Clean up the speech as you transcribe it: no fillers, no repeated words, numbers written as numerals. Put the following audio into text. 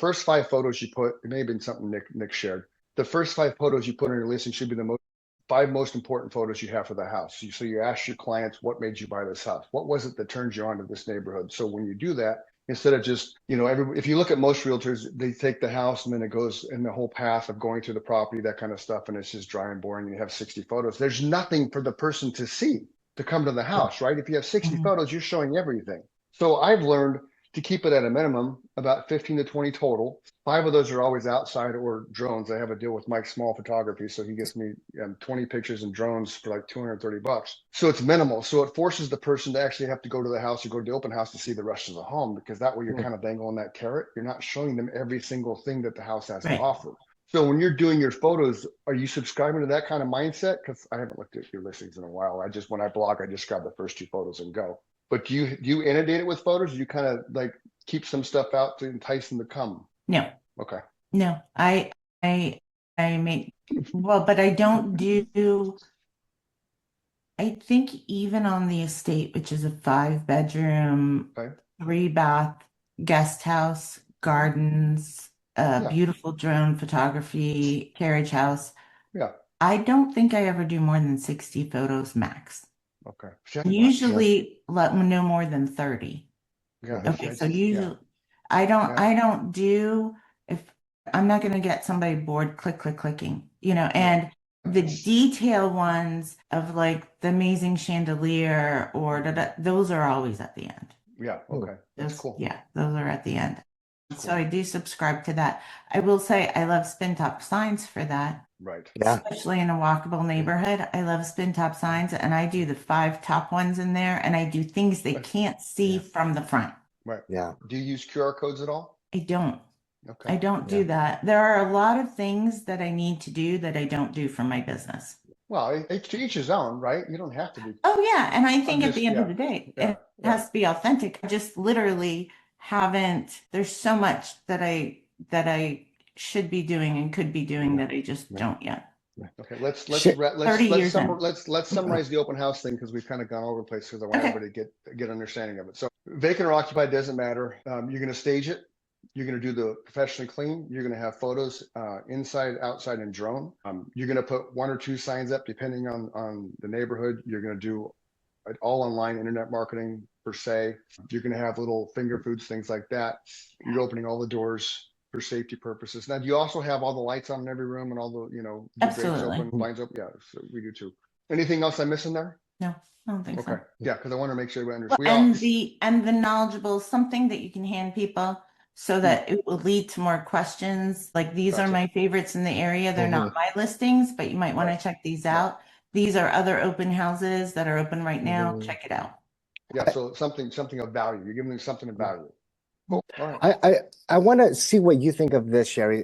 first 5 photos you put, it may have been something Nick shared. The first 5 photos you put on your listing should be the 5 most important photos you have for the house. So you ask your clients, what made you buy this house? What was it that turned you on to this neighborhood? So when you do that, instead of just, if you look at most realtors, they take the house and then it goes in the whole path of going through the property, that kind of stuff. And it's just dry and boring. And you have 60 photos. There's nothing for the person to see to come to the house, right? If you have 60 photos, you're showing everything. So I've learned to keep it at a minimum, about 15 to 20 total. 5 of those are always outside or drones. I have a deal with Mike Small Photography, so he gets me 20 pictures and drones for like $230. So it's minimal. So it forces the person to actually have to go to the house or go to the open house to see the rest of the home, because that way you're kind of dangling that carrot. You're not showing them every single thing that the house has to offer. So when you're doing your photos, are you subscribing to that kind of mindset? Because I haven't looked at your listings in a while. When I blog, I just grab the first 2 photos and go. But do you inundate it with photos? Or do you kind of like keep some stuff out to entice them to come? No. Okay. No, I make, well, but I don't do, I think even on the estate, which is a 5-bedroom, 3-bath guest house, gardens, beautiful drone photography, carriage house. Yeah. I don't think I ever do more than 60 photos max. Okay. Usually let them no more than 30. Yeah. Okay. So usually I don't do, if I'm not going to get somebody bored, clicking, and the detail ones of like the amazing chandelier or those are always at the end. Yeah. Okay. That's cool. Yeah. Those are at the end. So I do subscribe to that. I will say I love spin top signs for that. Right. Yeah. Especially in a walkable neighborhood. I love spin top signs, and I do the 5 top ones in there, and I do things they can't see from the front. Right. Yeah. Do you use QR codes at all? I don't. Okay. I don't do that. There are a lot of things that I need to do that I don't do for my business. Well, to each his own, right? You don't have to be. Oh yeah, and I think at the end of the day, it has to be authentic. I just literally haven't. There's so much that I should be doing and could be doing that I just don't yet. Okay, let's 30 years in. let's summarize the open house thing, because we've kind of gone over the place, because I want everybody to get understanding of it. So vacant or occupied doesn't matter. You're going to stage it. You're going to do the professionally clean. You're going to have photos inside, outside, and drone. You're going to put 1 or 2 signs up depending on the neighborhood. You're going to do all online internet marketing per se. You're going to have little finger foods, things like that. You're opening all the doors for safety purposes. Now, do you also have all the lights on in every room and all the, the drapes open, blinds open? Yeah, so we do too. Anything else I'm missing there? No, I don't think so. Okay, yeah, because I want to make sure we understand. And the knowledgeable, something that you can hand people so that it will lead to more questions. Like, these are my favorites in the area. They're not my listings, but you might want to check these out. These are other open houses that are open right now. Check it out. Yeah, so something of value. You're giving them something of value. Cool. All right. I want to see what you think of this, Sherry.